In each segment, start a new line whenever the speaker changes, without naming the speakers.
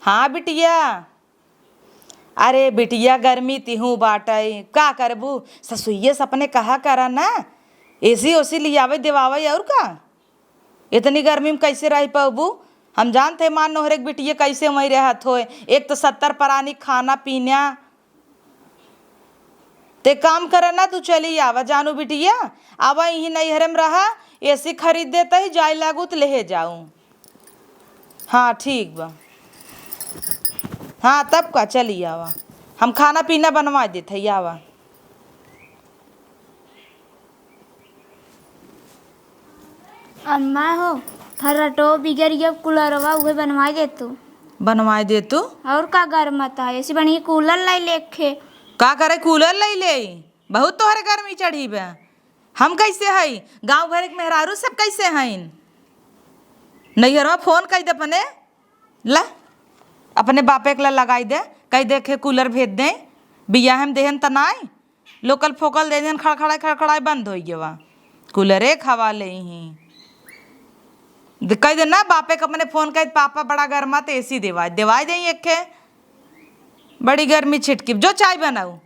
हाँ बिटिया। अरे बिटिया गर्मी तिहू बाटे का करबू, ससुइये सपने कहा करा ना, एसी ओसी लियावे देवावे और का। इतनी गर्मी में कैसे रह पाबू। हम जानते मान नोहरे बिटिया कैसे वहीं रहत होए। एक तो 70 परानी खाना पीना। ते काम करे ना, तू चली आवा जानू बिटिया, आवा यही नैहरे में रहा, एसी खरीद देता ही जाए लागू तो ले जाऊं। हाँ ठीक बा। हाँ तब का चली आवा, हम खाना पीना बनवा देते आवा।
अम्मा हो थर्राटो बिगड़िया कूलरवा उहे बनवा दे तू।
बनवाए दे तू।
और का गर्मत है, ऐसी बढ़िया कूलर लाई लेके।
का करे कूलर ले बहुत तोहरे गर्मी चढ़ी बा। हम कैसे हई, गांव भर के मेहरारू सब कैसे हईन। नैहरवा फोन कई दे अपने ला, अपने बापे के ला लगाई दे, कई देखे कूलर भेज दे, बियाह में देहन तनाई लोकल फोकल दे देन, खड़खड़ाई बंद हो गया, कूलरे खवा ले ही। कह दे ना बापे के अपने फोन कर, पापा बड़ा गर्मा तो एसी देवाई दे एक खे, बड़ी गर्मी छिटकी। जो चाय बनाऊ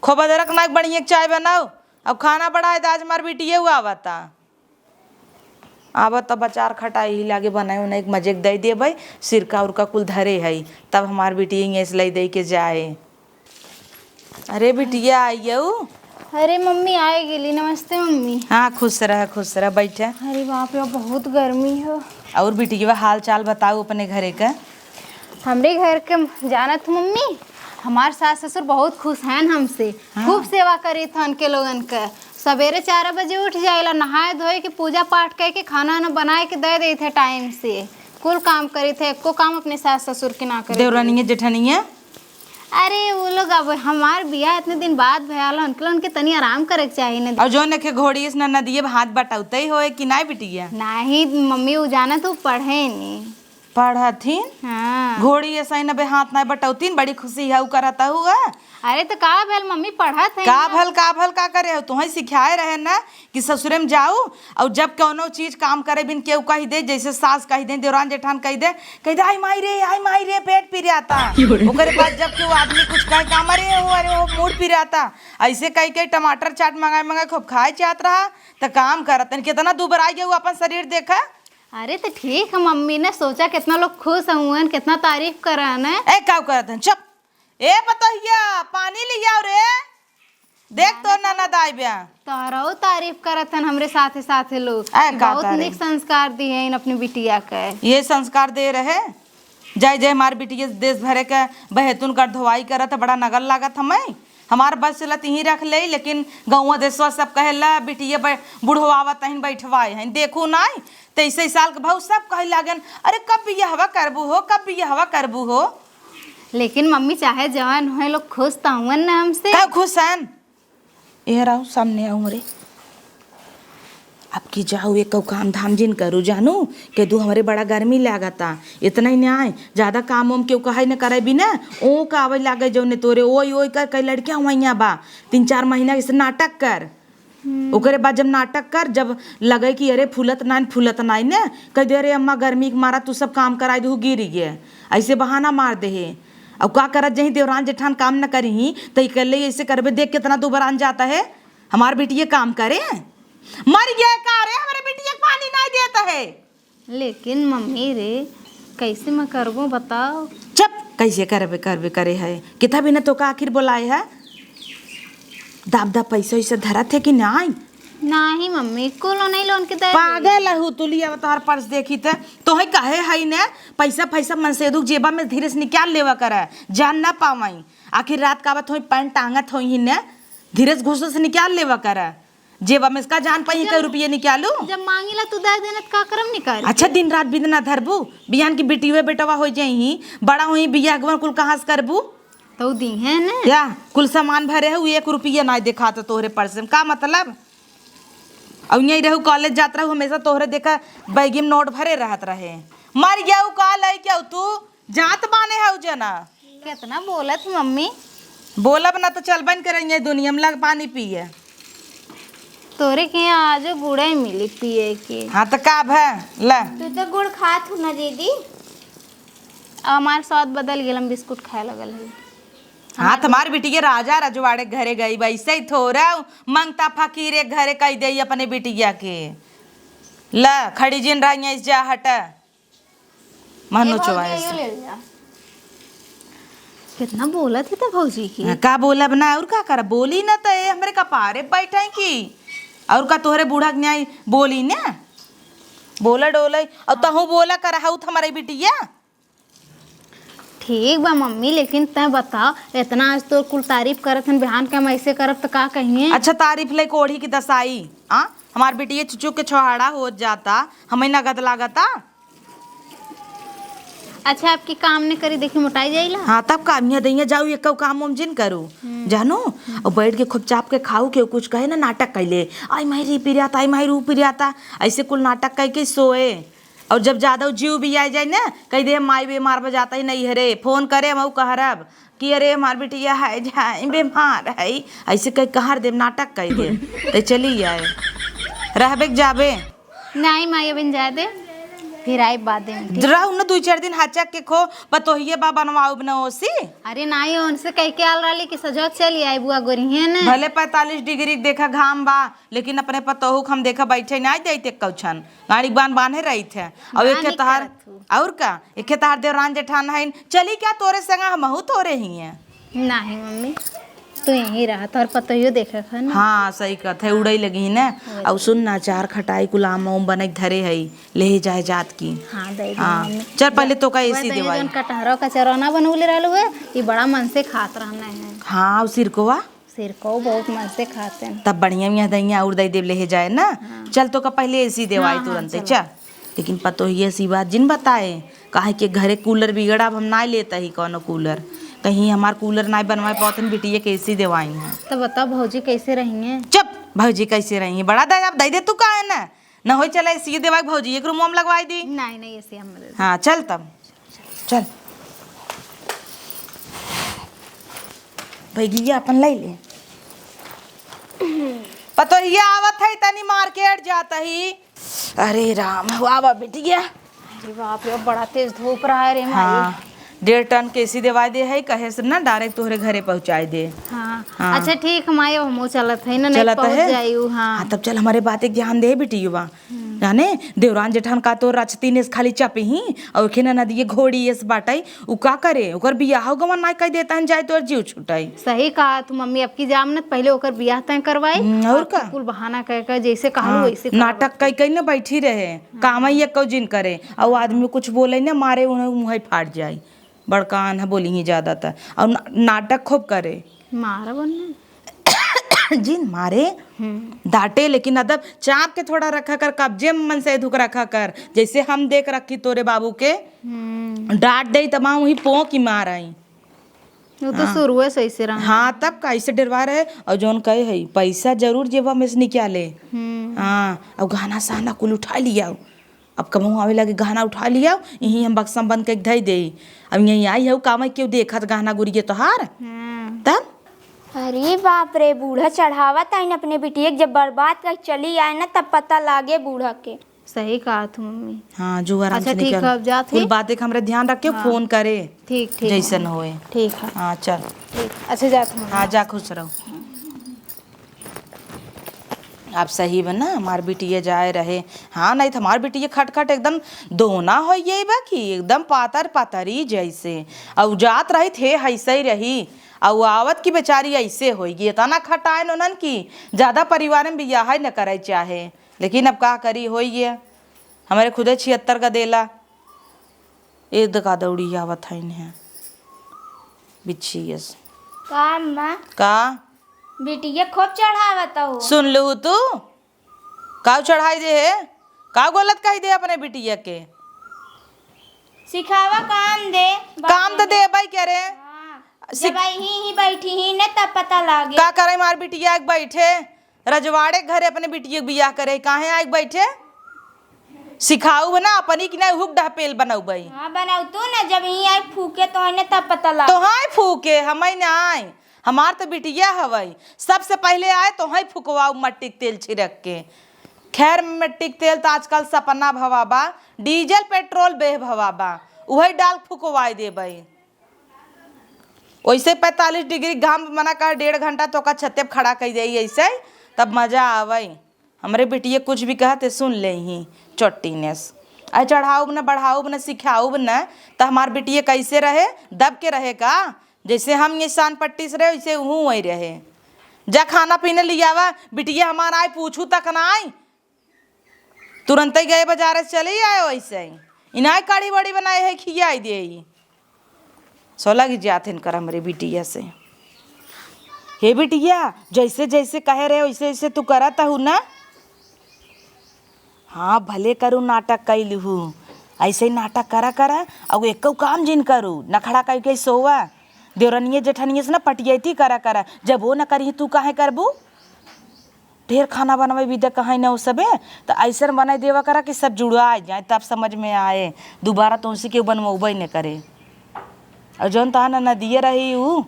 खूब अदरक ना बढ़िया चाय बनाओ। अब खाना बढ़ाए तो आज मार बिटिए हुआ आवता, आवत तो बचार खटाई ही लागे बनाए उन्हें एक मजे दे दे भाई, सिरका उरका कुल धरे है, तब हमार बिटिया ऐसे दे के जाए। अरे बिटिया आइयो।
अरे मम्मी आए गेली। नमस्ते मम्मी।
हाँ खुश रह बैठे।
अरे बाप रे बहुत गर्मी है।
और बिटिया हाल चाल बताओ अपने घरे का।
हमरे घर के जानत मम्मी, हमार सास ससुर बहुत खुश हैं हमसे। हाँ। खूब सेवा करी थन के लोगन का। सवेरे 4 बजे उठ जाएला, नहाए धोए के पूजा पाठ करके खाना ना बनाए के दे देते टाइम से। कुल काम करी थे, एको काम अपने सास ससुर के ना करे।
देवरानी जेठानी।
अरे वो लोग अब हमार बियाह इतने दिन बाद भयाला, उनके तनी आराम करे के चाहिए ना।
और जो ने के घोड़ी इस नदिए हाथ बटाउते ही होए कि नहीं बिटिया।
नहीं मम्मी वो जाना तो पढ़े नहीं
पढ़थिन।
हाँ।
घोड़ी ऐसा ही नबे हाथ नहीं बटौतीन, बड़ी खुशी है करता हुआ।
अरे तो का भल मम्मी पढ़त है
का भल का करे हो, तुम्हें सिखाए रहे ना कि ससुरे में जाऊ, और जब कोनो चीज काम करे बिन केहू कही दे, जैसे सास कही दे, देवरान जेठान कही दे आई माई रे पेट पिराता। ओकरे बाद जब केहू आदमी कुछ कहे काम अरे वो मूड पिराता, ऐसे कही के टमाटर चाट मंगाए खूब खाए चाहत रहा तो काम करत। कितना दुबर आई गए अपन शरीर देखा।
अरे तो ठीक है मम्मी ने सोचा कितना लोग खुश हुए, कितना तारीफ करा ना।
ए का करत हैं चुप। ए बताइया पानी लिया रे, देख तो ना दाई ब्या
तारो तारीफ करत हन हमरे साथे साथे लोग। बहुत निक संस्कार दिए हैं अपनी बिटिया के।
ये संस्कार दे रहे जय जय हमार बिटिया देश भरे के बहेतुन कर धोवाई करत, बड़ा नगर लागत हमें। हमार बस चलत ही रख ले, लेकिन गौवा देशवा सब कहेला बिटिया बुढ़वावत तहिन बैठवाए हैं। देखू नहीं 23 साल के भाव सब कहे लागन अरे कब बिया हवा करबू हो, कब बिया हवा करबू हो।
लेकिन मम्मी चाहे जवान हो लोग खुश तो हुए ना हमसे।
क्या खुश हैं। ये रहो सामने आऊँ रे, अब की जाओ एक काम धाम जिन करूँ जानू के दू हमारे बड़ा गर्मी लागता, इतना ही न्याय ज्यादा काम उम क्यों कहे न करे भी ना ओ का आवे लागे जो ने तोरे ओई कर कई लड़कियां हुआ बा 3-4 महीना इसे नाटक कर। ओकरे बाद जब नाटक कर, जब लगे कि अरे फूलत नाई ने कह दे अरे अम्मा गर्मी के मारा तू सब काम कराई दू गिर गए, ऐसे बहाना मार दे है। अब का करत जही देवरान जेठान काम न करी तो इकल्ले ऐसे करबे, देख कितना दुबरान जाता है। हमार बेटिए काम करे मर गया का रे, हमारे बेटिए पानी नहीं देता है।
लेकिन मम्मी रे कैसे मैं करबो बताओ।
चुप, कैसे करबे करे है कितना भी न तो का आखिर बोलाए है। दाब पैसा वैसा धरा थे कि नहीं
मम्मी को नहीं लोन के दे।
पागल है तू लिया तोहर पर्स देखी तो है कहे है ने पैसा मन से दुख जेबा में धीरे से निकाल लेवा करे, जान ना पावाई। आखिर रात का बात हो पैंट टांगत हो ही ने धीरे से घुस से निकाल लेवा करे, जेबा में इसका जान पाई कई रुपये निकालू।
जब मांगीला तू दे देना का करम निकाल।
अच्छा दिन रात बिना धरबू, बिहान की बेटी हुए बेटवा हो जाई बड़ा हुई बिया कुल कहाँ से करबू
तो दी है ना
या कुल सामान भरे है 1 रुपया नहीं देखा तो तोहरे पर्स में का मतलब। और यही रहू कॉलेज जात रहू हमेशा तोहरे देखा बैगी में नोट भरे रहत रहे। मर गया का लै क्या तू जात बाने है जना
कितना बोलत मम्मी।
बोलब ना तो चल बन करेंगे दुनिया में लग पानी पिए।
तोरे के यहाँ आज गुड़ मिली पिए के।
हाँ तो का है ला
तू तो गुड़ खात हो ना दीदी। अब हमार स्वाद बदल गेल, हम बिस्कुट खाए लगल है।
हाँ तुम्हारी बिटिया राजा रजवाड़े के घरे गई वैसे ही थोड़ा मंगता फकीर एक घरे कह दे अपने बिटिया के। ल खड़ी जिन रही इस जा हट मनु चौवाइस
कितना बोला थी तो भौजी की।
का बोला बना और का कर बोली ना तो ये हमरे कपारे बैठे की और का तोहरे बूढ़ा न्याय बोली ना बोला डोले और तहू बोला कर हमारे बिटिया।
ठीक बा मम्मी, लेकिन तय बताओ इतना आज तो कुल तारीफ करत हन, बिहान के हम ऐसे करब तो का कहिए।
अच्छा तारीफ ले कोढ़ी की दसाई आ हमार बिटिया चुचू के छोहाड़ा हो जाता हमें नगद लागता।
अच्छा आपकी काम ने करी देखी मोटाई जाइला।
हाँ तब कामिया दैया जाऊ एक काम उम जिन करू जानो और बैठ के खूब चाप के खाऊ के कुछ कहे ना नाटक कैले आई माही री पिरियाता आई माही रू पिरियाता ऐसे कुल नाटक कह के सोए और जब ज्यादा जीव भी आ जाए ना कह दे माई बीमार बजाता ही नहीं हरे फोन करे हम कहरब कि अरे हमार बिटिया है जाए बीमार है ऐसे कह कहर दे नाटक कह दे तो चली आए रहबे जाबे
नहीं माई अबिन जाए दे फिर आई बाद में।
रहू ना 2-4 दिन हचक के खो पतोहिए बा बनवाऊ बनोसी।
अरे नहीं उनसे कह के आल रही कि सजोत चली आई बुआ गोरी ने
भले 45 डिग्री देखा घाम बा लेकिन अपने पतोहू हम देखा बैठे नहीं देते कौछन गाड़ी बांधे रही थे और एक तहार और का एक तहार देवरान जेठान है चली क्या तोरे संग हमहू तोरे ही हैं।
नहीं मम्मी तो यहीं रहा तो और पतोहियो देखे खन।
हाँ सही कथे उड़ई लगी ना और सुन ना चार खटाई गुलाम ओम बने धरे है ले जाए जात की।
हाँ दे
हाँ चल पहले तो का एसी देवाई
कटहरों का चरौना बनौले रहलू है ये बड़ा मन से खात रहना है।
हाँ सिरकोवा
सिर को बहुत मन से खाते हैं
तब बढ़िया मियाँ दैया और दई देव ले जाए ना। चल तो का पहले एसी देवाई तुरंत चल लेकिन पतो ही ऐसी बात जिन बताए काहे के घरे कूलर बिगड़ा अब हम ना लेता ही कौनो कूलर कहीं हमार कूलर ना बनवाए पाते बिटिया कैसी देवाई हैं।
तो बताओ भौजी कैसे रहेंगे।
चुप भौजी कैसे रही बड़ा दे आप दे दे तू का है ना हो चला एसी देवाई भौजी एक रूम हम लगवाई दी।
नहीं ऐसे हम
हाँ चल तब चल भैया अपन ले ले पतो ही आवत है तनी मार्केट जाता ही। अरे राम वाह बिटिया
अरे बाप रे बड़ा तेज धूप रहा है रे माई।
हाँ 1.5 टन केसी देवा दे है कहे से ना डायरेक्ट तोहरे घरे पहुँचाए दे।
हाँ।
हाँ।
अच्छा ठीक हमारे हमो चलत है ना नहीं
चलत
पहुंच
है
जायू। हाँ।
हाँ तब चल हमारे बात एक ध्यान दे बेटी युवा जाने देवरान जेठान का तो रचती ने खाली चपी ही और खेना नदी घोड़ी इस बाटाई उ का करे ओकर बियाह गवन ना कह देता है जाए तो जीव छुटाई।
सही कहा तू मम्मी अब की जामनत पहले ओकर बियाह तय करवाई
और का
कुल बहाना कह कर जैसे कहलू
हाँ,
वैसे
नाटक कई ना बैठी रहे काम ही एक जिन करे और आदमी कुछ बोले ना मारे उन्हें मुँह फाट जाए बड़कान है बोली ही ज्यादातर और नाटक खूब करे
मारा बनने
जिन मारे डांटे लेकिन अदब चाप के थोड़ा रखा कर कब्जे में मन से धुक रखा कर जैसे हम देख रखी तोरे बाबू के डांट दे तब वही पो की मार आई
वो तो शुरू सही से रहा।
हाँ तब कैसे डरवा रहे और जोन कहे है पैसा जरूर जेबा में से निकाले। हाँ और गाना साना कुल उठा लिया अब कमऊ आवे लगे गहना उठा लिया यही हम बक्सा बंद के धई दे अब यही आई है काम क्यों देखत गहना गुड़िए तोहार तब।
अरे बाप रे बूढ़ा चढ़ावा था अपने बिटिया जब बर्बाद कर चली आए ना तब पता लागे बूढ़ा के।
सही कहा तू मम्मी।
हाँ जो आराम
अच्छा
से
ठीक है अब जाते
कुल बातें हमरा ध्यान रखे फोन करे
ठीक
जैसन होए।
ठीक है
हाँ चल
ठीक अच्छा जाते हैं।
हाँ जा खुश रहो। आप सही बना हमार बिटिया जाए रहे हाँ नहीं तो हमार बिटिया खटखट एकदम दोना हो ये बाकी एकदम पातर पातरी जैसे और जात रही थे ऐसे ही रही और आवत की बेचारी ऐसे होगी इतना खटाए नन की ज़्यादा परिवार में बियाह न करे चाहे लेकिन अब का करी हो ये हमारे खुदे 76 का देला एक दका दौड़ी आवत है बिच्छी
का माँ
का
बिटिया खूब चढ़ावत हो।
सुन लू तू का चढ़ाई दे है का गलत कही दे अपने बिटिया के
सिखावा
काम तो दे भाई क्या रे
जब ही बैठी ही न तब पता लागे
का करे मार बिटिया एक बैठे रजवाड़े घरे अपने बिटिया के बियाह करे काहे आग बैठे सिखाऊ बना अपनी की ना हुक ढपेल बनाऊ भाई।
हाँ बनाऊ तू ना जब ही आई फूके तो है तब पता लागे
तो हाय फूके हमें ना आए हमार तो बिटिया हवई सबसे पहले आए तो हाय फुकवाऊ मट्टी के तेल छिड़क के। खैर मिट्टी के तेल तो आजकल सपना भवा बा डीजल पेट्रोल बेह भवा बा वही डाल फुकवाई देबई। वैसे 45 डिग्री घाम मना कर 1.5 घंटा तो का छत्ते पे खड़ा कर दे ऐसे, तब मजा आवई। हमरे बेटिए कुछ भी कहते सुन ले ही चोटीनेस। अरे चढ़ाऊ न बढ़ाऊ न सिखाऊ न, तो हमार बेटिए कैसे रहे, दब के रहे का? जैसे हम ये शान पट्टी से रहे वैसे वहीं वही रहे। जा खाना पीने लियावा, बिटिया हमारा आए पूछू तक ना आई, तुरंत ही गए बाजार से चले आए। वैसे ही इनाय कड़ी बड़ी बनाए है खियाई दे। सोलह की जात इनकर हमारे बिटिया से। हे बिटिया जैसे जैसे कहे रहे वैसे वैसे तू करत हूँ ना। हाँ भले करूँ नाटक कैलू हूँ, ऐसे ही नाटक करा करा और एक काम जिन करूँ नखड़ा करके सोवा। देवरनिए जेठनिए से ना पटियती करा करा, जब वो न करी तू काहे करबू। ढेर खाना बनवे विद्या कहीं न हो सबे, तो ऐसा बना देवा करा कि सब जुड़ा जाए, तब समझ में आए। दोबारा तो उसी के बनवे न करे। और जौन तहा न नदिए रही ऊ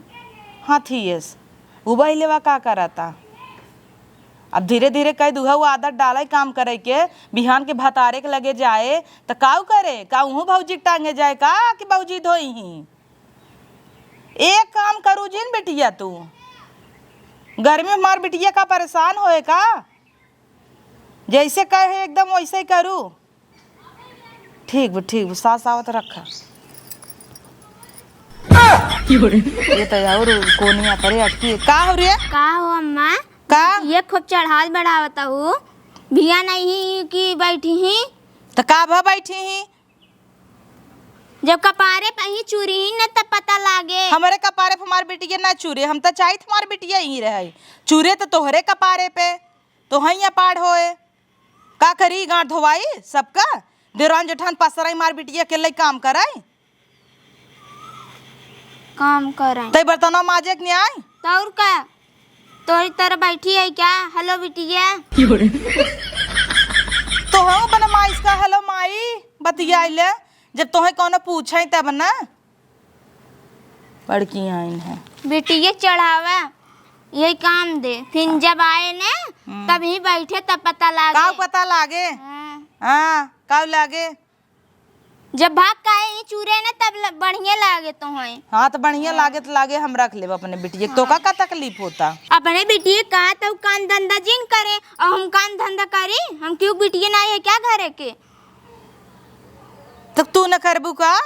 हाथीस उबह लेवा का करता। अब धीरे धीरे कह दूहा वो आदत डाले काम करे के, बिहान के भतारे के लगे जाए तो काऊ करे, का उहू भौजी टांगे जाए का कि भौजी धोई ही। एक काम करू जिन बेटिया तू, गर्मी में हमार बिटिया का परेशान होए का, जैसे कहे एकदम वैसे ही करू। ठीक सास आवत रखा। ये तो और कोनिया करे अटकी का हो रे?
का हो अम्मा?
का
ये खूब चढ़ाव बढ़ावता हूँ, भिया नहीं कि बैठी ही
तो का भा बैठी ही?
जब कपारे पे ही चूरी ही न तब पता लागे।
हमारे कपारे पे हमार बिटिया ना चूरे, हम तो चाहिए हमार बिटिया ही रहे। चूरे तो तोहरे कपारे पे तो हई पाड़ होए। का करी गांठ धोवाई सबका, देवरान जेठान पसराई मार बिटिया के लिए काम कराई।
काम करे
तई बर्तनों माजे के नहीं आई
तो और का तोरी तरह बैठी है क्या? हेलो बिटिया।
तो हम बना माई इसका हेलो माई बतिया ले, जब तोहे कौन पूछे तब ना। बड़की आइन है
बिटिया चढ़ावा यही काम दे, फिर जब आए न तभी बैठे तब पता लागे।
का पता लागे? हाँ का लागे?
जब भाग का ही चूरे न तब बढ़िया लागे तो है।
हाँ तो बढ़िया लागे तो लागे, हम रख ले अपने बिटिया। तो का तकलीफ होता?
अपने बिटिया का तो काम धंधा जिन करे और हम काम धंधा करी, हम क्यों बिटिया नहीं है क्या घरे के?
तो तू न करबू का?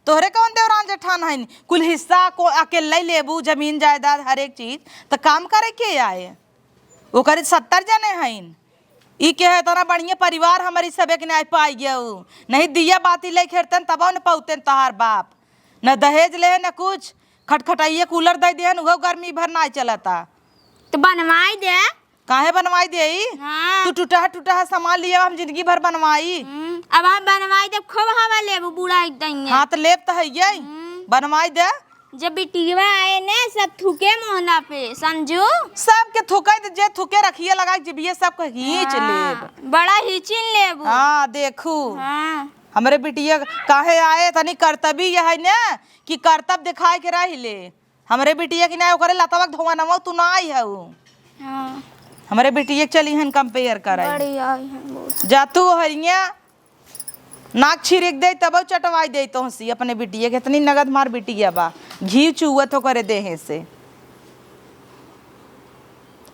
तोहरे कौन देवरान जेठान है? कुल हिस्सा को अकेले लेबू, जमीन जायदाद हर एक चीज, तो काम करे के आए। वो करे 70 जने हैं। ई के है तना बढ़िया परिवार हमारी सबे के नहीं पाई गया। नहीं दिया बाती ले खेरतन तब न पौते तहार बाप, न दहेज ले न कुछ। खटखटाइए कूलर दे दिहन, वो गर्मी भर ना चलता।
तो बनवाई दे।
काहे बनवाई दे?
हाँ।
तू टूटा सामान लिया हम जिंदगी भर बनवाई।
अब आप बनवाई दे, खूब हवा लेबू बूढ़ा एकदम।
हाँ तो लेप तो है ये बनवाई दे।
जब बिटिया आए ने सब थूके मोहना पे, समझू?
सब के थूके जे थूके रखिए लगा जिबिए सब को खींच ले।
बड़ा हिचिन लेबू।
हाँ देखू
हाँ।
हमरे बिटिया काहे आए तनी कर्तव्य यह है ना कि कर्तव्य दिखाए के रह ले। हमरे बिटिया की ना करे लतावक धोवा नवा तू ना आई है।
हाँ।
हमरे बिटिया चली हन कंपेयर करे
बड़ी आई है
जातू हरिया नाक छिड़क दे तब चटवाई दे तो हंसी अपने बिटिया के। इतनी नगद मार बिटिया बा, घी चुआ तो करे देहे से।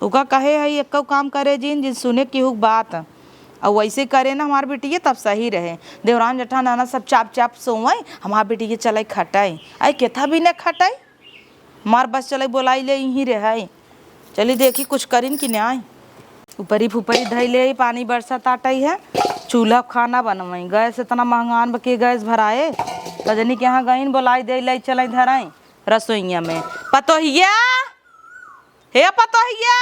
उका कहे है एक काम करे जिन जिन सुने की हुक बात और वैसे करे ना हमार बिटिया तब सही रहे। देवरान जठा नाना सब चाप चाप सोवई, हमार बिटिया चले खटाई आई केथा भी न खटाई। मार बस चले बोलाई ले यहीं रहे। चली देखी कुछ करीन कि नहीं। ऊपरी फुपरी धई ले पानी बरसात आटई है, चूल्हा खाना बनवाई। गैस इतना महंगान बके गैस भराए, रजनी के यहाँ गईन बोलाई दे ले चल धराई रसोईया में। पतोहिया हे पतोहिया,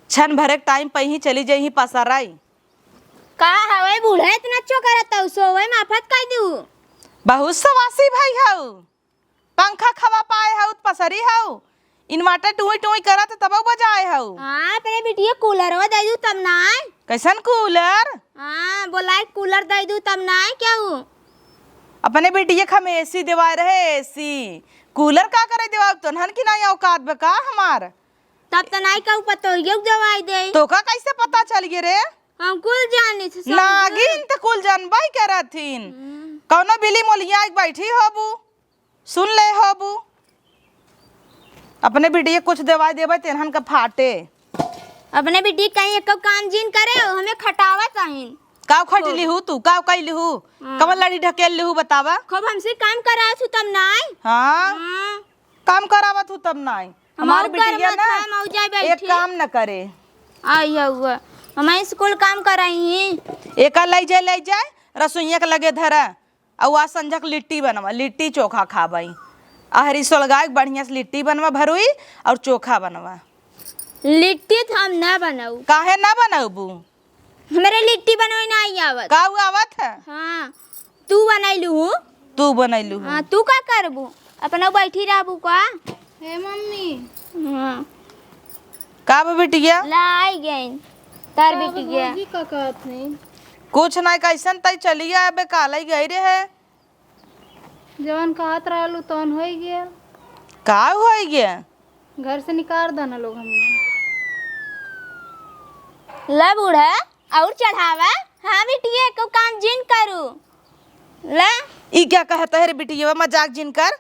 छन भरे टाइम पे ही चली जाई पसराई।
का हवे बूढ़ा इतना चो करता सोवे माफत कह दू।
बहुत सवासी भाई हऊ, पंखा खवा पाए हऊ पसरी हऊ, इन्वर्टर टुई टुई करत तब बजाए हऊ।
हाँ अपने बिटिया कूलर दे दू तब ना।
कैसन कूलर?
हाँ बोला कूलर दे दू तब ना क्या हूँ।
अपने बेटिया खम एसी दिवाए रहे, एसी कूलर का करे दिवाब तो नहन की नहीं औकात बका हमार।
तब तो नहीं कहू पतोहिया दवाई दे।
तो का कैसे पता चल गए रे?
हम कुल जानी से
नागिन तो कुल जानबाई करथिन। कौनो बिली मोलिया बैठी होबू, सुन ले होबू। अपने बिटिया कुछ दवाई देवे तेनहन का फाटे।
अपने बेटी कहीं एक काम जिन करे हमें खटावा चाहिए।
काव खट लिहू तू, काव कई लिहू, कमल लड़ी ढकेल लिहू बतावा।
खूब हमसे काम करा तू तब नाई।
हाँ काम करावत हूँ तब ना। हमारी बिटिया ना एक काम न करे।
आई हुआ हमारे स्कूल काम कराई
एक ले जाए रसोईया के लगे धरा और आज संझा के लिट्टी बनवा, लिट्टी चोखा खाबाई। आहरी सोलगाय बढ़िया से लिट्टी बनवा भरुई और चोखा बनवा।
लिट्टी तो हम ना बनाऊ।
काहे ना बनाऊ?
हमारे लिट्टी बनवाई नहीं आवत।
का आवत है?
हाँ तू बनैलू।
तू बनैलू?
हाँ तू का करबू? अपना बैठी रहबू का?
हे मम्मी।
हाँ
का बिटिया
लाई गई तार बिटिया।
भौजी का कहत नहीं
कुछ नहीं, कैसन तई चलिया अबे काले गई रे है।
जवन कहत रहलू तवन हो गया।
का हो गया?
घर से निकाल देना लोग हमने।
ला बूढ़ा और चढ़ावा। हाँ बिटिया को काम जिन करू ला।
ई क्या कहता है रे बिटिया, मजाक जिनकर?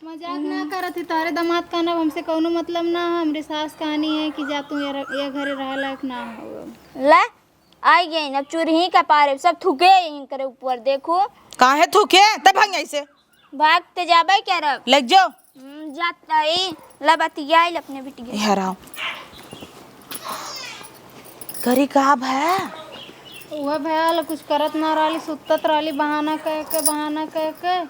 मजाक ना करत थी, तारे दामाद का ना हमसे कौनो मतलब ना है। हमरे सास कहानी है कि जा तू ये घरे रह लायक ना हो।
ला आई गई अब चूरही का पारे सब थूके यहीं करे ऊपर देखो।
काहे थूके तब भाग ऐसे
भागते जाबे क्या रब
लग जाओ।
जाता है ला बतिया अपने बिटिया।
हराओ करी का है।
वह भैया कुछ करत ना रही, सुतत रही बहाना कह के।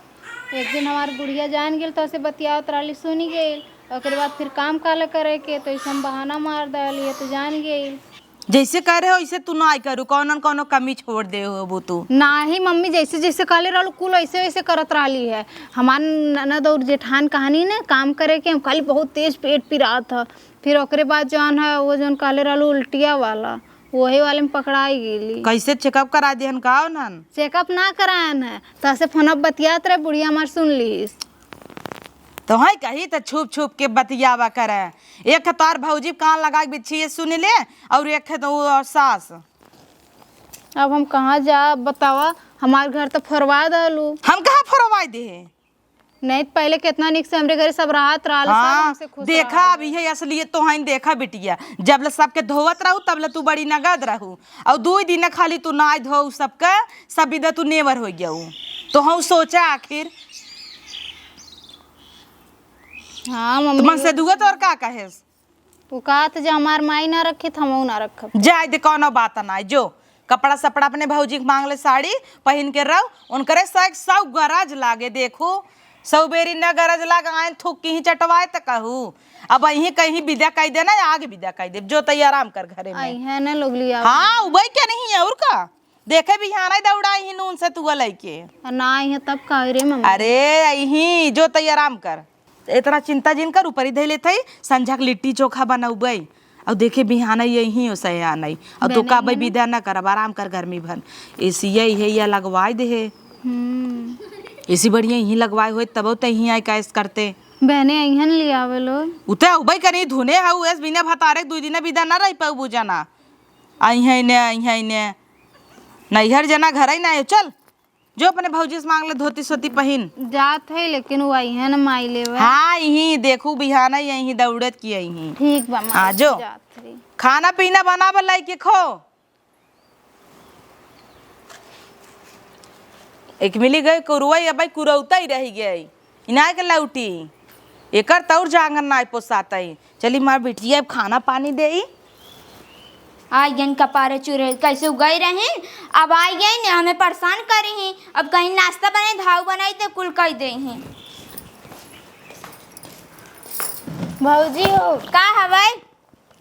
एक दिन हमारी बुढ़िया जान गई तो ऐसे बतियात रही, सुनी गई। और बाद फिर काम काले करे के तो ऐसे हम बहाना मार डाली तो जान गई।
जैसे कह रहे हो वैसे तू ना करू, कौन कौनो कमी छोड़ दे हो वो तू
ना ही मम्मी जैसे जैसे काले रहलू कुल वैसे वैसे करत रही है। हमार ननद और जेठान कहानी ने काम करे के हम खाली बहुत तेज पेट पिरा था। फिर ओकरे बाद जौन है वो जौन काले रहलू उल्टिया वाला वही वाले में पकड़ाई गेली।
कैसे चेकअप करा दिहन का नन?
चेकअप ना करायन है तो ऐसे फोन बतियात रहे, बुढ़िया हमार सुन लीस
तो है कही तो छुप छुप के बतियावा करे। एक है तार भौजी कान लगा के बिछिए सुन ले और एक है तो वो सास।
अब हम कहाँ जा बतावा, हमारे घर तो फरवा दलू।
हम कहाँ फरवाई दे?
नहीं पहले कितना निक से हमरे घरे सब राहत रहा।
हाँ देखा अभी है असलियत तो है देखा बिटिया, जब सबके धोवत रहू तब तू बड़ी नगद रहू और 2 दिन खाली तू ना धो सबका सब विदा तू नेवर हो गया। तो हम सोचा आखिर
हाँ मम्मी
तुमन से दुगत और का कहेस?
वो कहा था जो हमार माई ना रखे हम ना रखब।
जाए दे कोनो बात ना, जो कपड़ा सपड़ा अपने भौजी के मांग ले साड़ी पहन के रहो उनकरे सब गरज लागे। देखो सौ बेरी न गरज लाग आए थूक की ही चटवाए तो कहू अब यही कहीं विदा कह देना या आगे विदा कह दे जो तैयार आराम कर घरे में।
है ना लोग लिया।
हाँ उबई क्या नहीं है और का देखे भी यहाँ दौड़ा ही नून से तू लैके
ना है तब कह रे मम्मी।
अरे यही जो तैयार आराम कर, इतना चिंता जिन कर ऊपर ही धैले थे संझा के लिट्टी चोखा बनौबई और देखे बिहाना यही हो सया नहीं और तो का भाई विदा न करब आराम कर गर्मी भर। एसी यही है या लगवाई दे है ऐसी बढ़िया यहीं लगवाए हुए तब तो यहीं आए कैस करते
बहने अहन ले आवे लोग
उते उबई करी धुने हाउ एस बिना भतारे 2 दिन विदा ना रह पाऊ बुझाना। आई ने नैहर जना घर ही ना है। चल जो अपने भौजी से मांग ले धोती सोती पहन
जात है लेकिन वो आई है ना माई लेवे।
हाँ यहीं देखू बिहाना यहीं दौड़त की यहीं
ठीक बा
आ जो खाना पीना बनाब लाई के खो। एक मिली गई कुरुई अब कुरौता ही रह गई इना के लौटी एकर तौर जांगन ना पोसाता ही। चली मार बिटिया अब खाना पानी दे
आई गई कपारे चूरे कैसे उगाई रहे। अब आई गई ना हमें परेशान करे हैं। अब कहीं नाश्ता बने धाव बनाई तो कुल कह दे हैं।
भौजी हो
का हवाई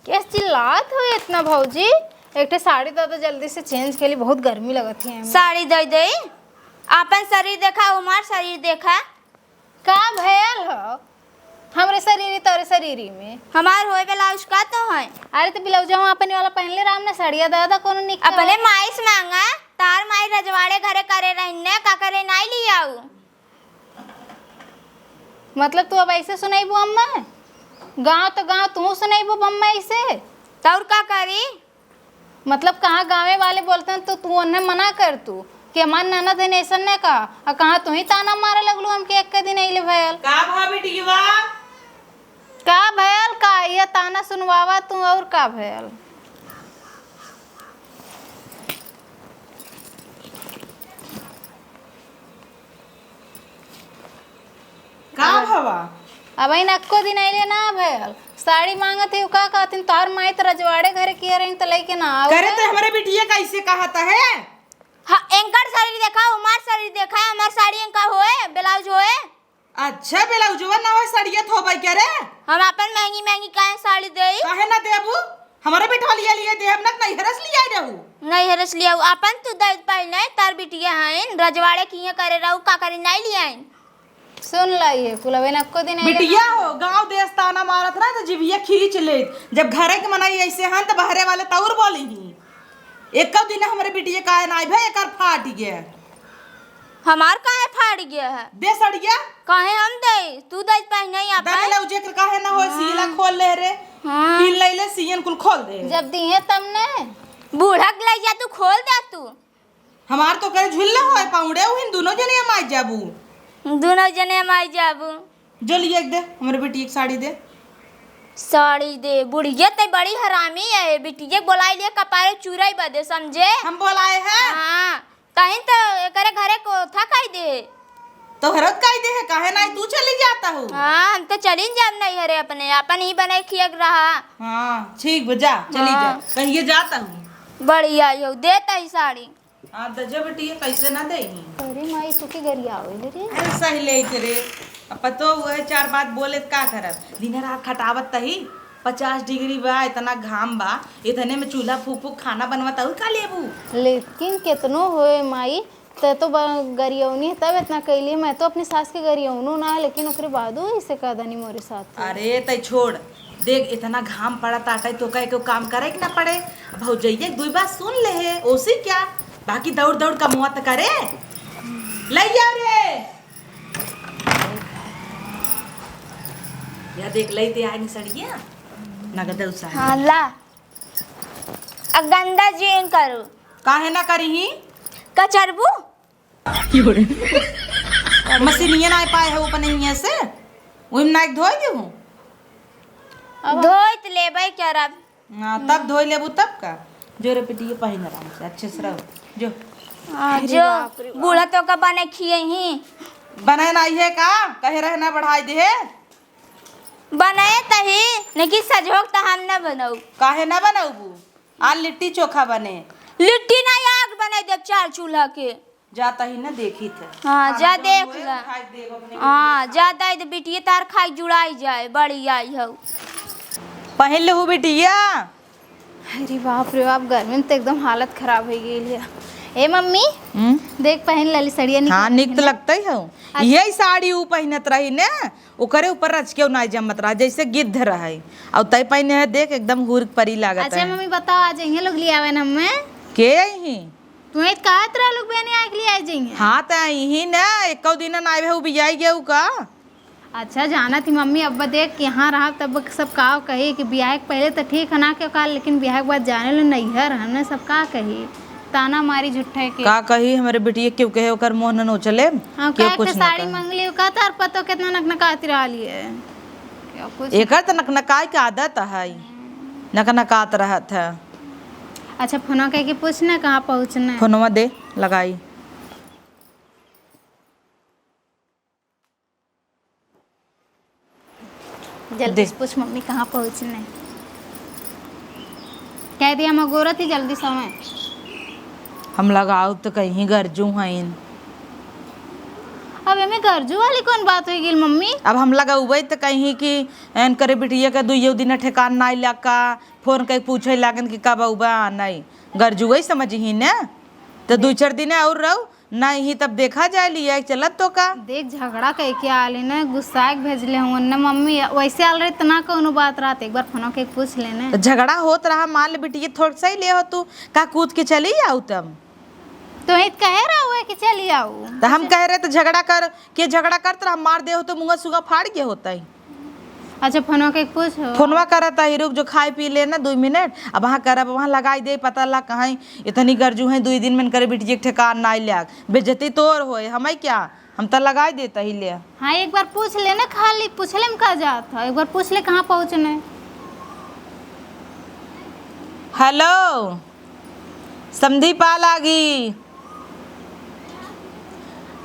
कैसे चिल्लात हो इतना भौजी? एक ठे साड़ी दो जल्दी से चेंज के लिए बहुत गर्मी लगती है।
साड़ी दे दे अपन शरीर देखा हमार शरीर देखा
का भयल हो हमरे शरीर तोरे शरीर में
हमार होए ब्लाउज का तो है।
अरे तो ब्लाउज हम अपने वाला पहन ले राम ने साड़िया दादा कोनो निक
अपने माई से मांगा तार माई रजवाड़े घरे करे रहने का करे नहीं लियाऊ।
मतलब तू अब ऐसे सुनाईबू अम्मा गाँव तो गाँव तू सुनाईबू अम्मा ऐसे
तौर का करी
मतलब कहाँ गाँवे वाले बोलते हैं तो तू उन्हें मना कर तू कि हमार ननद है ऐसा नहीं कहा और कहाँ तू ही ताना मारे लगलू हमके एक के दिन अइले भयल
का भा बेटिया
का भयल का ये ताना सुनवावा तू और का भयल
का भवा
अब इन अक्को दिन अइले ना भयल साड़ी मांगत है का कहतिन तोहर माई तो रजवाड़े घरे किया रही तो लेके ना आओ
करे तो हमारे बिटिया कैसे कहता है?
हाँ एंकर शरीर देखा हमार शरीर देखा है हमार साड़ी एंका होए ब्लाउज होए।
अच्छा ब्लाउजवा ना हो साड़िया थोबई क्या रे?
हम अपन महंगी महंगी काहे साड़ी देई
काहे ना देबू? हमारे बिटवा लिया लिए देब ना नहीं हरस लिया रहू
नहीं हरस लिया अपन तू दे पहले तार बिटिया हइन रजवाड़े किए करे रहू का करे नहीं लियाइन
सुन लाइए कुलवे अक्को दिन अइले
बिटिया हो गांव देश ताना मारत ना तो जीविया खींच ले जब घरे के मनाई ऐसे हन तो बहरे वाले तौर बोली ही एक दिन हमारे बिटिया काहे ना भाई एकर फाट गया
हमार काहे फाड़ गया है
दे सड़िया
काहे हम दे तू दे पहले
दे
अपन
ले उजे कर काहे ना हो सीला खोल ले रे पीन ले ले सीन कुल खोल दे
जब दिए तब ने
बूढ़ा के ले जा तू खोल दे तू
हमार तो करे झुल्ला होए पाउडे उहिन दोनों जने माई जाबू
दोनों जने माई जाबू
जो लिए एक दे हमारे बेटी एक साड़ी दे
साड़ी दे बुढ़िया ते बड़ी हरामी है बिटिया बोलाई लिए कपारे चूराई बदे समझे
हम बोलाए हैं
हाँ कहीं तो करे घरे को था खाई दे
तो हरत काई दे है काहे ना तू चली जाता हूँ
हाँ हम तो चली जाब नहीं हरे अपने अपन ही बने खियक रहा
हाँ ठीक बजा चली जा कहीं ये जाता हूँ
बढ़िया यो देता ही साड़ी
हाँ दजा बेटी कैसे ना दे
अरे माई तू के गरिया आवे रे
अरे सही ले तेरे अब पतो हुआ है चार बात बोले तो का करब दिन रात खटावत तही 50 डिग्री बा इतना घाम बा इतने में चूल्हा फूक फूक खाना बनवाता हूँ का लेबू
लेकिन कितनो होए माई तो गरियौनी तब इतना कैली मैं तो अपनी सास के गरियौनू ना है लेकिन ओकरे बादो ऐसे कदनी मोरे साथ
अरे तय छोड़ देख इतना घाम पड़ा ताटा तो कह के काम करे कि ना पड़े भौजैया दुई बात सुन ले है ओसी क्या बाकी दौड़ दौड़ का मुआ तो करे ले जाओ रे या देख लेते आए सड़िया नगद उसा
हाँ ला अब गंदा जीन करू
काहे ना करी
कचरबू
मशीनिया ना पाए है ऊपर नहीं से वही नाइक धोई दे हूँ
धोइत लेबै करब
हाँ तब धोई लेबू तब का जो रे बेटी पहन आराम से अच्छे से रहो जो
जो बूढ़ा तो का बने खिए ही
बने ना है का कहे रहे ना बढ़ाई दे
बनाए तही लेकिन सजोग तो हम न बनाऊ
काहे ना बनाऊ आ लिट्टी चोखा बने
लिट्टी ना आग बनाई दे चार चूल्हा के
जाता ही ना देखी थे
हाँ जा देख ला हाँ जा दाई तो बिटिया तार खाई जुड़ाई जाए बड़ी आई हो
पहन ले बिटिया
अरे बाप रे बाप गर्मी में तो एकदम हालत खराब हो गई है ए मम्मी देख पहन लली सड़िया
हाँ निक तो लगता ही हो यही साड़ी ऊ पहनत रही ने ओकरे ऊपर रच के ना जमत रहा जैसे गिद्ध रहे और तय पहने है देख एकदम हुर परी लागत
अच्छा मम्मी बताओ आ जाएंगे लोग ले आवे ना हमें
के ही
तुम्हें कहा तरह लोग बहने आए के लिए आ जाएंगे
हाँ तो यही ना एक दिन ना आए भी आई गए का
अच्छा जाना थी मम्मी अब देख यहाँ रहा तब सब का कही कि ब्याह के पहले तो ठीक है ना क्यों कहा लेकिन ब्याह के बाद जाने लो नैहर हमने सब का कही ताना मारी झुट्ठे के
का कही हमारे बेटिए क्यों कहे ओकर मोह न चले
हाँ
क्यों
क्या
कुछ
के
ना
साड़ी मंगली का तार पतो कितना नकनकाती रहा लिए क्या कुछ
एकर तो नकनकाई के आदत है नकनकात रहत है
अच्छा फोन कह के पूछना कहाँ पहुँचना है
फोनवा दे लगाई
जल्दी से पूछ मम्मी कहाँ पहुँचना है कह दिया मगोरत ही जल्दी समय
हम लगाओ तो कहीं गरजू हैं
अब हमें गर्जू वाली कौन बात हो गई मम्मी
अब हम लगाऊ तो कहीं कि एन करे बिटिया के दुइयो दिन ठेकान ना इलाका फोन कहीं पूछे लागन कि कब उबा नहीं गरजू ही समझ ही न तो 2-4 दिन और रहो नहीं तब देखा जाए लिया चलत तो का
देख झगड़ा कह के आले ने गुस्सा के भेजले हूँ न मम्मी वैसे आल रही तना कोनो बात रात एक बार फोन के पूछ लेने
तो झगड़ा होत रहा मान ले बिटिया थोड़ा सा ही ले हो तू का कूद के चली आओ तब
तो हित कह रहा हुआ कि चली आऊ
तो हम कह रहे तो झगड़ा कर के झगड़ा करते रहा मार दे हो तो मुँह सुगा फाड़ के होता ही
अच्छा फोनवा के पूछ।
फोनवा करत है रुक जो खाए पी लेना 2 मिनट अब वहाँ करब वहाँ लगाई दे पता ला कहाँ इतनी गर्जू है 2 दिन में करे बिटिया के ठेकान ना लिया बेजती तोर होए हमें क्या हम तो लगाई देता ही ले।
हाँ एक बार पूछ लेना, खाली पूछले में का जात है, एक बार पूछ ले कहाँ पहुँचने।
हेलो समधी पा लागी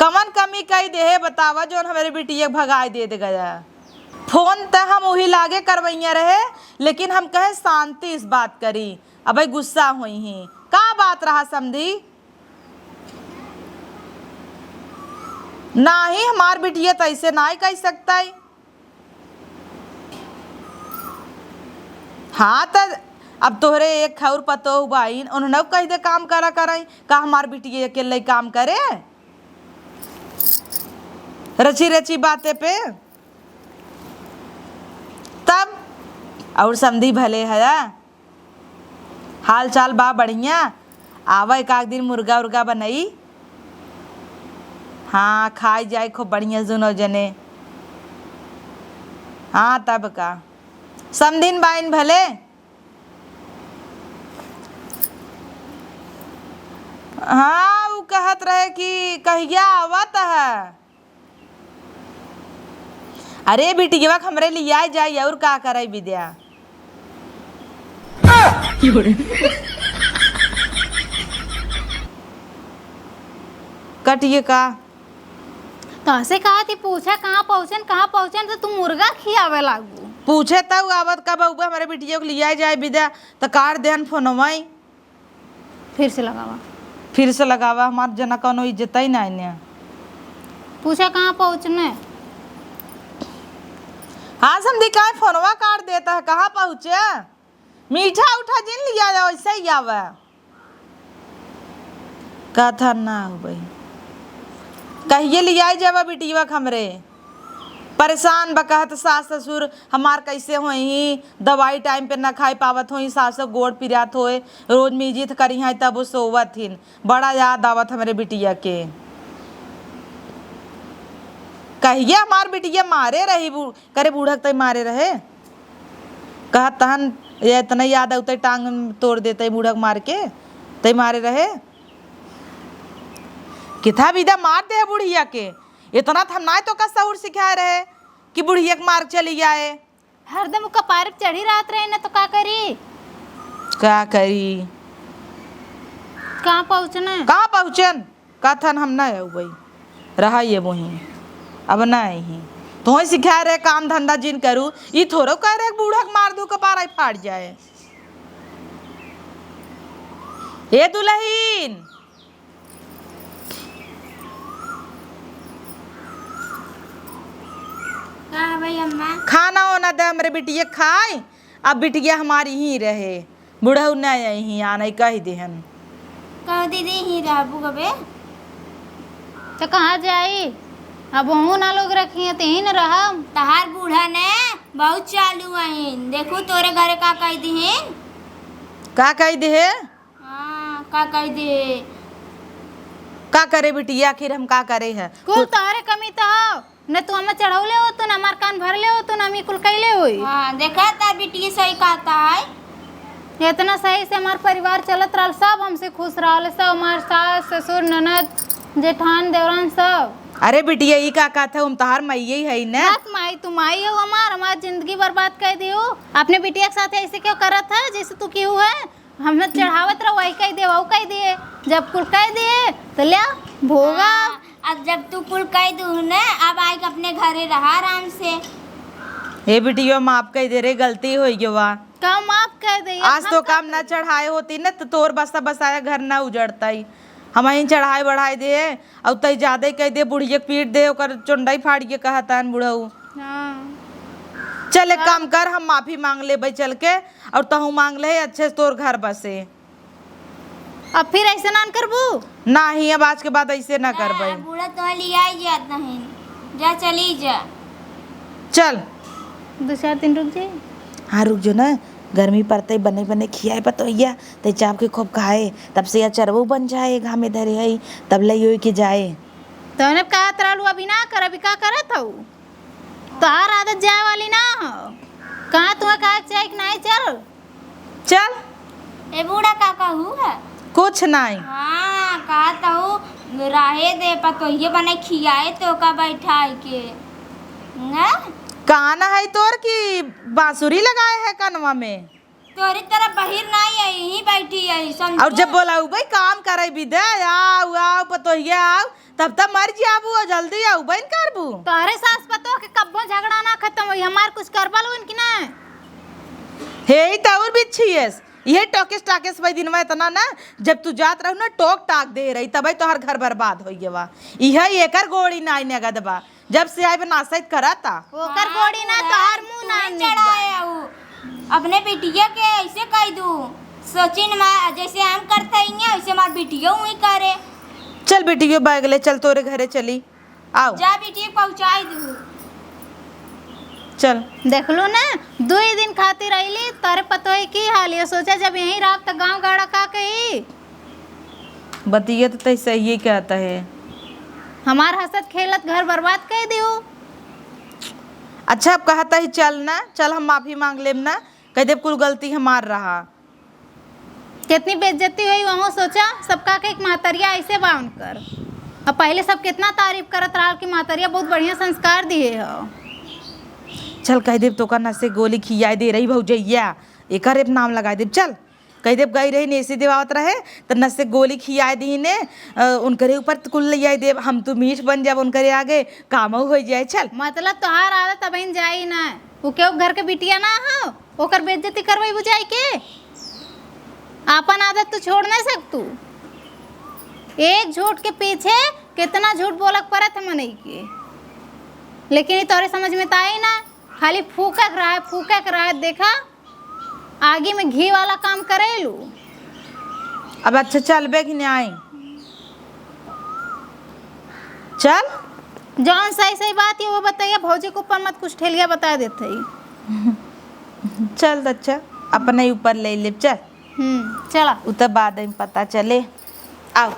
कमन कमी कही दे है बतावा जो हमारे बिटिया भगाई दे गया। फोन तो हम वही लागे करवैया रहे लेकिन हम कहे शांति इस बात करी अब गुस्सा हुई ही का बात रहा समधी ना ही हमार बिटिया तो ऐसे ना ही कह सकता है। हाँ तो अब तोहरे एक खौर पतो भाई उन्होंने कह दे काम करा कराई का हमार बिटिया अकेले काम करे रची रची बातें पे तब और समधी भले है हाल चाल बा बढ़िया आवा एक आध दिन मुर्गा उर्गा बनई हाँ खाई जाए खूब बढ़िया जुनो जने। हाँ तब का समधिन बाइन भले हाँ वो कहत रहे कि कहिया आवत है। अरे बिटिया हमरे लिए आ जाए और का करे विद्या कटिए का
तो ऐसे कहा थी पूछा कहाँ पहुँचन तो तुम मुर्गा खियावे लागू।
पूछे तब आवत का बउआ हमारे बिटिया को लिया जाए विद्या तो काट देन फोनवाई फिर से लगावा हमार जना कौनो इज्जत ही नहीं ने।
पूछा कहाँ पहुँचने।
हाँ समझी का फोनवा काट देता है कहाँ पहुँचे मीठा उठा जिन लिया जाओ ऐसा ही आवा कथा ना हो भाई कहिए लिया जावा बिटिया हमरे परेशान बकहत सास ससुर हमार कैसे होई दवाई टाइम पे ना खाई पावत होई सास गोड़ पिरात होए रोज मिजित करी है तब वो सोवत हिन बड़ा याद आवत हमारे बिटिया के कहिए हमार बिटिया मारे रही करे बूढ़क तय मारे रहे कहा तहन ये इतना याद आते टांग तोड़ देते बूढ़क मार के तय मारे रहे किथा विदा मार दे है बुढ़िया के इतना हम ना तो का सहूर सिखाए रहे कि बुढ़िया के मार चली जाए
हरदम कपार चढ़ी रात रहे ना तो का करी कहाँ
पहुँचन कथन हम ना भाई रहा ये वही अब नहीं तो सिखा रहे काम धंधा जिन करूँ ये थोड़ो कह रहे बूढ़क मार दू कपार फाट जाए। ये दुल्हीन
भाई अम्मा
खाना होना दे हमारे बिटिया खाए अब बिटिया हमारी ही रहे बुढ़ऊ न यही आना कह देहन
कह दीदी ही रहबू कबे
तो कहाँ जाई अब वहू ना लोग रखी तीन न रहा
तहार बूढ़ा ने बहुत चालू आइन देखू तोरे घरे का कह दीहिन
का कह दे
हाँ का कह दे
का करे बिटिया आखिर हम का करे है
कुल तारे कमी तो हो न तू हमें चढ़ौले हो तो न हमार कान भरले हो तो न हमी कुल कैले होई।
हाँ देखा ता बिटिया सही कहता है
इतना सही से हमार परिवार चलत रहा सब हमसे खुश रहा सब हमार सास ससुर ननद जेठान देवरान सब।
अरे बिटिया ये का था हम तहार मैया ही है ना
माई तुम आई हो हमार जिंदगी बर्बाद कर दी हो अपने बिटिया के साथ ऐसे क्यों करत है जैसे तू क्यों है हमने चढ़ावत रहो वही कह दे वो कह दिए जब कुल कह दिए तो लिया भोगा।
अब जब तू कुल कह दू न अब आई के अपने घरे रहा आराम से।
हे बिटिया माफ कह दे रे गलती हो गया
काम माफ कर दे
आज तो काम ना चढ़ाए होती न तो तोर बसा बसाया घर ना उजड़ता ही हम ही चढ़ाए बढ़ाए दे और तई ज्यादा कह दे बुढ़िया पीट दे ओकर चुंडाई फाड़ के कहता बुढ़ऊ। चल एक काम कर हम माफी मांग ले भाई चल के और तहू मांग ले अच्छे से तोर घर बसे
अब फिर ऐसे ना करबू
ना ही अब आज के बाद ऐसे ना कर भाई
बूढ़ा तो लिया जात नहीं जा चली जा
चल
2-4 दिन रुक जाए।
हाँ रुक जो ना गर्मी पड़ते बने बने खियाए पतोइया ते चाप के खूब खाए तब से या चरवो बन जाए घामे धरे है तब ले के जाए
तो ने कहा तरलू अभी ना कर अभी का करत हो तोहार आदत जाए वाली ना हो। कहाँ तुम्हें कहा चाहिए कि नहीं चल।
चल
ए बूढ़ा का कहू है?
कुछ नहीं।
हाँ कहा तो राहे दे पतोहिए बने खियाए तो का बैठाए के ना
कान है तोर की बांसुरी लगाए है कनवा में?
तोरी तरह बहिर नहीं है, यहीं बैठी है समझो।
और जब बोला भाई काम करे विदे आओ आओ पतोहिया आओ तब मर जाबू और जल्दी आओ बन करबू।
तोहरे सास पतो के कब्बो झगड़ा ना खत्म हुई हमार कुछ करबा लोन की ना।
हे तौर बिच्छियस ये टोकेस टाकेस भाई दिन में इतना ना जब तू जात रहू ना टोक टाक दे रही तब तोहर घर बर्बाद हो गया। यह एकर गोड़ी नाई नगद बा जब से आई नासत कराता
ओकर गोड़ी ना तोहर मुंह ना
चढ़ाए अपने बिटिया के ऐसे कह दू सोचिन जैसे हम करते हैं वैसे हमार बिटिया वही करे।
चल बेटियो बैग ले चल तोरे घरे चली आओ
जा बिटिया पहुँचाई दू।
चल
देख लो ना 2 ही दिन खातिर आईली तारे पतो है की हाल है। सोचा जब यहीं रह तो गांव गाड़ा का कही
बतिया तो तै सही ही कहता है।
हमार हंसत खेलत घर बर्बाद कर दियो।
अच्छा अब कहता ही चल ना चल हम माफी मांग लेम ना कह देव कुल गलती हमार रहा।
कितनी बेइज्जती हुई वहाँ सोचा सबका के एक मातरिया ऐसे बाउन कर। अब पहले सब कितना तारीफ करत रहा कि मातरिया बहुत बढ़िया संस्कार दिए हो।
चल कह देव तो करना से गोली खियाई दे रही भौजैया एक नाम लगा देव। चल कह देव गई रही नेसी देवावत रहे तो न से गोली खियाई दी ने उनकरे ऊपर कुल ले देव हम तो मीठ बन जाब उनकरे आगे काम हो जाए। चल
मतलब तोहार आदत अब जाई ना वो क्यों घर के बिटिया ना हो ओकर बेइज्जती करवाई बुझाई के आपन आदत तो छोड़ नहीं सकतू। एक झूठ के पीछे कितना झूठ बोलक पड़त है मनई के लेकिन ये तोरे समझ में तो आई ना खाली फूकक रहा है देखा आगे में घी वाला काम करेलू।
अब अच्छा चल बे कि नहीं आई चल
जौन सही सही बात है वो बताइए भौजी के ऊपर मत कुछ ठेलिया बता देते ही।
चल अच्छा अपने ऊपर ले ले चल
चला
उतर बाद में पता चले आओ।